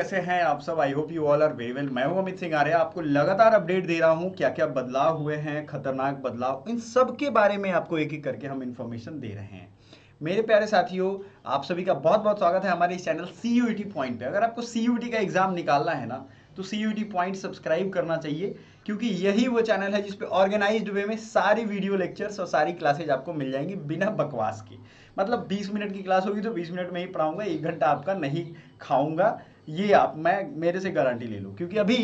कैसे हैं आप सब। I hope you all are very well. मैं हूं अमित सिंह आर्य, आपको लगातार अपडेट दे रहा हूं क्या क्या बदलाव हुए हैं, खतरनाक बदलाव, इन सब के बारे में आपको एक एक करके हम इंफॉर्मेशन दे रहे हैं। मेरे प्यारे साथियों, आप सभी का बहुत बहुत स्वागत है हमारे इस चैनल सीयूईटी पॉइंट पे। अगर आपको सीयूईटी का एग्जाम निकालना है ना, तो सीयूईटी पॉइंट सब्सक्राइब करना चाहिए, क्योंकि यही वो चैनल है जिसपे ऑर्गेनाइज्ड वे में सारी वीडियो लेक्चर्स और सारी क्लासेज आपको मिल जाएंगी बिना बकवास की। मतलब 20 मिनट की क्लास होगी तो 20 मिनट में ही पढ़ाऊंगा, 1 घंटा आपका नहीं खाऊंगा। ये आप मैं मेरे से गारंटी ले लो, क्योंकि अभी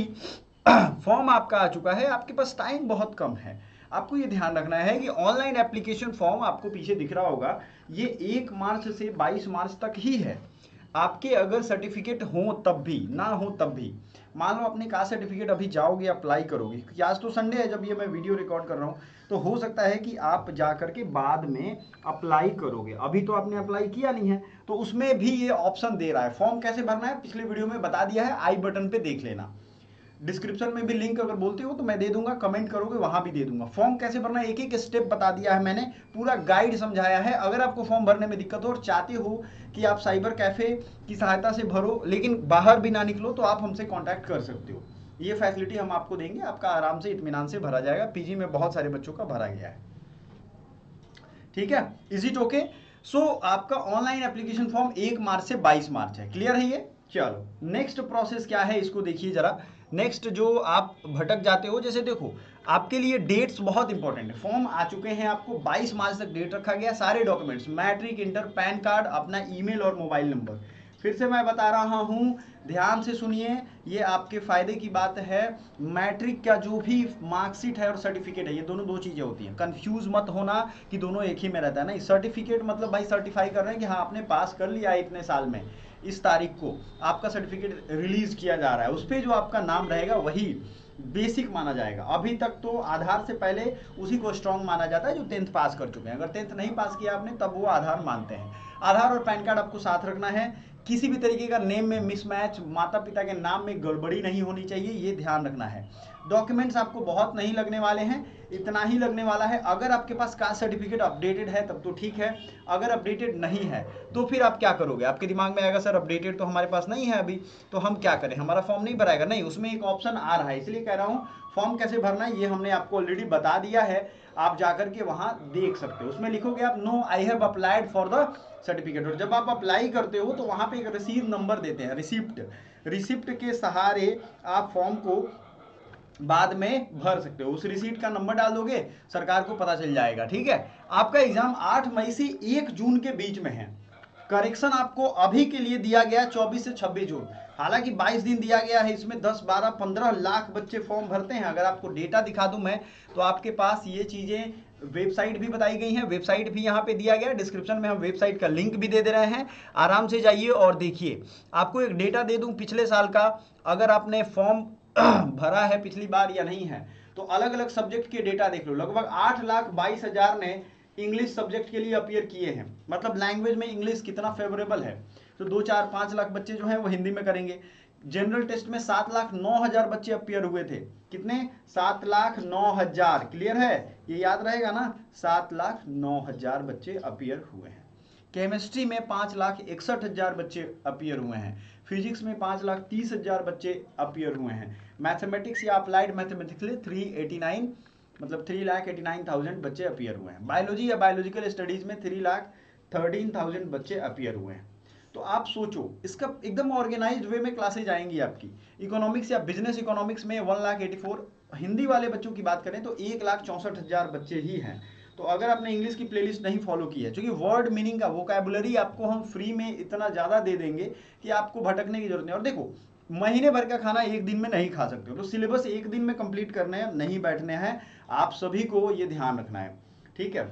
फॉर्म आपका आ चुका है, आपके पास टाइम बहुत कम है। आपको ये ध्यान रखना है कि ऑनलाइन एप्लीकेशन फॉर्म आपको पीछे दिख रहा होगा, ये 1 मार्च से 22 मार्च तक ही है। आपके अगर सर्टिफिकेट हो तब भी, ना हो तब भी, मान लो अपने कास्ट सर्टिफिकेट अभी जाओगे अप्लाई करोगे, क्योंकि आज तो संडे है जब ये मैं वीडियो रिकॉर्ड कर रहा हूँ, तो हो सकता है कि आप जा करके बाद में अप्लाई करोगे। अभी तो आपने अप्लाई किया नहीं है, तो उसमें भी ये ऑप्शन दे रहा है। फॉर्म कैसे भरना है पिछले वीडियो में बता दिया है, आई बटन पे देख लेना। डिस्क्रिप्शन में भी लिंक अगर बोलते हो तो मैं दे दूंगा, कमेंट करोगे वहां भी दे दूंगा। फॉर्म कैसे भरना है एक एक स्टेप बता दिया है मैंने, पूरा गाइड समझाया है। अगर आपको फॉर्म भरने में दिक्कत हो और चाहते हो कि आप साइबर कैफे की सहायता से भरो लेकिन बाहर भी ना निकलो, तो आप हमसे कॉन्टैक्ट कर सकते हो। ये फैसिलिटी हम आपको देंगे, आपका आराम से इत्मीनान से भरा जाएगा। पीजी में बहुत सारे बच्चों का भरा गया है। ठीक है, इज इट ओके? सो आपका ऑनलाइन एप्लीकेशन फॉर्म 1 मार्च से 22 मार्च है। क्लियर है ये? चलो, नेक्स्ट प्रोसेस क्या है इसको देखिए जरा। नेक्स्ट जो आप भटक जाते हो, जैसे देखो, आपके लिए डेट्स बहुत इंपॉर्टेंट है। फॉर्म आ चुके हैं, आपको 22 मार्च तक डेट रखा गया। सारे documents, matric, inter, PAN card, अपना ईमेल और मोबाइल नंबर, फिर से मैं बता रहा हूं, ध्यान से सुनिए, ये आपके फायदे की बात है। मैट्रिक का जो भी मार्कशीट है और सर्टिफिकेट है, ये दोनों दो चीजें होती हैं, कंफ्यूज मत होना कि दोनों एक ही में रहता है। नहीं, सर्टिफिकेट मतलब भाई सर्टिफाई कर रहे हैं कि हाँ आपने पास कर लिया है इतने साल में, इस तारीख को आपका सर्टिफिकेट रिलीज किया जा रहा है, उस पर जो आपका नाम रहेगा वही बेसिक माना जाएगा। अभी तक तो आधार से पहले उसी को स्ट्रांग माना जाता है जो 10th पास कर चुके हैं। अगर 10th नहीं पास किया आपने तब वो आधार मानते हैं। आधार और पैन कार्ड आपको साथ रखना है। किसी भी तरीके का नेम में मिसमैच, माता पिता के नाम में गड़बड़ी नहीं होनी चाहिए, ये ध्यान रखना है। डॉक्यूमेंट्स आपको बहुत नहीं लगने वाले हैं, इतना ही लगने वाला है। अगर आपके पास कास्ट सर्टिफिकेट अपडेटेड है तब तो ठीक है, अगर अपडेटेड नहीं है तो फिर आप क्या करोगे? आपके दिमाग में आएगा सर अपडेटेड तो हमारे पास नहीं है अभी, तो हम क्या करें, हमारा फॉर्म नहीं भराएगा। नहीं, उसमें एक ऑप्शन आ रहा है, इसलिए कह रहा हूँ फॉर्म कैसे भरना है ये हमने आपको ऑलरेडी बता दिया है। आप जाकर के वहां देख सकते हो। उसमें लिखोगे आप no I have applied for the certificate, और जब आप अप्लाई करते हो तो वहां पे एक रिसीव नंबर देते हैं, रिसिप्ट। रिसिप्ट के सहारे आप फॉर्म को बाद में भर सकते हो। उस रिसीट का नंबर डाल दोगे, सरकार को पता चल जाएगा। ठीक है, आपका एग्जाम 8 मई से 1 जून के बीच में है। करेक्शन आपको अभी के लिए दिया गया 24 से 26 जून। हालांकि 22 दिन दिया गया है, इसमें 10, 12, 15 लाख बच्चे फॉर्म भरते हैं। अगर आपको डेटा दिखा दूं मैं, तो आपके पास ये चीजें, वेबसाइट भी बताई गई हैं, वेबसाइट भी यहाँ पे दिया गया। डिस्क्रिप्शन में हम वेबसाइट का लिंक भी दे दे रहे हैं, आराम से जाइए और देखिए। आपको एक डेटा दे दूं पिछले साल का, अगर आपने फॉर्म भरा है पिछली बार या नहीं है, तो अलग अलग सब्जेक्ट के डेटा देख लो। लगभग 8,22,000 ने इंग्लिश सब्जेक्ट के लिए अपीयर किए हैं। मतलब लैंग्वेज में इंग्लिश कितना फेवरेबल है, तो 2, 4, 5 लाख बच्चे जो हैं वो हिंदी में करेंगे। जनरल टेस्ट में 7,09,000 बच्चे अपीयर हुए थे। कितने? 7,09,000। क्लियर है? ये याद रहेगा ना, 7,09,000 बच्चे अपीयर हुए हैं। केमिस्ट्री में 5,61,000 बच्चे अपीयर हुए हैं। फिजिक्स में 5,30,000 बच्चे अपीयर हुए हैं। मैथमेटिक्स या अप्लाइड मैथमेटिक्स लिए 389, मतलब 3,89,000 बच्चे अपीयर हुए हैं। बायोलॉजी या बायोलॉजिकल स्टडीज में 3,13,000 बच्चे अपीयर हुए हैं। तो आप सोचो, इसका एकदम ऑर्गेनाइज्ड वे में क्लासेज आएंगी आपकी। इकोनॉमिक्स या बिजनेस इकोनॉमिक्स में 1,84,000, हिंदी वाले बच्चों की बात करें तो 1,64,000 बच्चे ही हैं। तो अगर आपने इंग्लिश की प्लेलिस्ट नहीं फॉलो की है, क्योंकि वर्ड मीनिंग का वोकैबुलरी आपको हम फ्री में इतना ज़्यादा दे देंगे कि आपको भटकने की जरूरत नहीं। और देखो, महीने भर का खाना एक दिन में नहीं खा सकते हो, तो सिलेबस एक दिन में कंप्लीट करने हैं, नहीं बैठने हैं। आप सभी को ये ध्यान रखना है। ठीक है,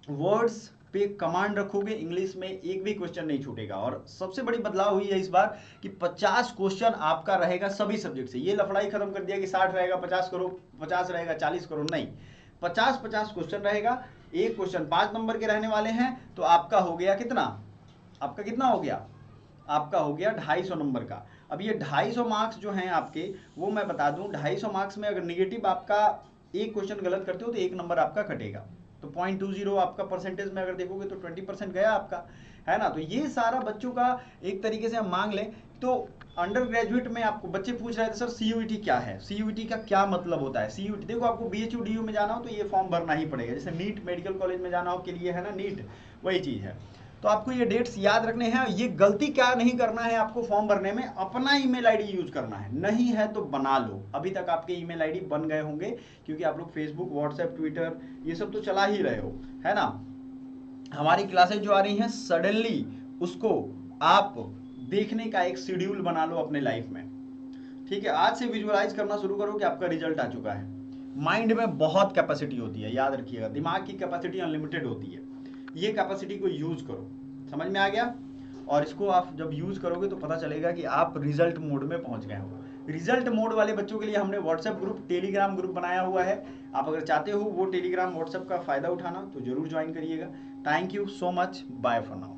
वर्ड्स पे कमांड रखोगे, इंग्लिश में एक भी क्वेश्चन नहीं छूटेगा। और सबसे बड़ी बदलाव हुई है इस बार कि 50 क्वेश्चन आपका रहेगा सभी सब्जेक्ट से। ये लफड़ाई खत्म कर दिया कि 60 रहेगा 50 करो, 50 रहेगा 40 करो, नहीं, 50-50 क्वेश्चन रहेगा। एक क्वेश्चन 5 नंबर के रहने वाले हैं, तो आपका हो गया कितना? आपका कितना हो गया? आपका हो गया 250 नंबर का। अब ये 250 मार्क्स जो हैं आपके, वो मैं बता दूं, 250 मार्क्स में अगर निगेटिव आपका एक क्वेश्चन गलत करते हो तो 1 नंबर आपका कटेगा। तो 0.20 आपका परसेंटेज में अगर देखोगे तो 20% गया आपका, है ना। तो ये सारा बच्चों का एक तरीके से हम मांग लें तो अंडर ग्रेजुएट में आपको बच्चे पूछ रहे थे सर सीयूईटी क्या है, सीयूईटी का क्या मतलब होता है। सीयूईटी देखो, आपको बीएचयू डीयू में जाना हो तो ये फॉर्म भरना ही पड़ेगा, जैसे नीट मेडिकल कॉलेज में जाना हो के लिए है ना नीट, वही चीज़ है। तो आपको ये डेट्स याद रखने हैं। ये गलती क्या नहीं करना है आपको फॉर्म भरने में, अपना ईमेल आईडी यूज करना है, नहीं है तो बना लो। अभी तक आपके ईमेल आईडी बन गए होंगे क्योंकि आप लोग फेसबुक व्हाट्सएप ट्विटर ये सब तो चला ही रहे हो, है ना। हमारी क्लासेज जो आ रही हैं सडनली उसको आप देखने का एक शेड्यूल बना लो अपने लाइफ में, ठीक है। आज से विजुअलाइज करना शुरू करो कि आपका रिजल्ट आ चुका है। माइंड में बहुत कैपेसिटी होती है, याद रखिएगा, दिमाग की कैपेसिटी अनलिमिटेड होती है। ये कैपेसिटी को यूज करो, समझ में आ गया। और इसको आप जब यूज करोगे तो पता चलेगा कि आप रिजल्ट मोड में पहुंच गए हो। रिजल्ट मोड वाले बच्चों के लिए हमने व्हाट्सएप ग्रुप, टेलीग्राम ग्रुप बनाया हुआ है। आप अगर चाहते हो वो टेलीग्राम व्हाट्सएप का फायदा उठाना तो जरूर ज्वाइन करिएगा। Thank you so much, bye for now.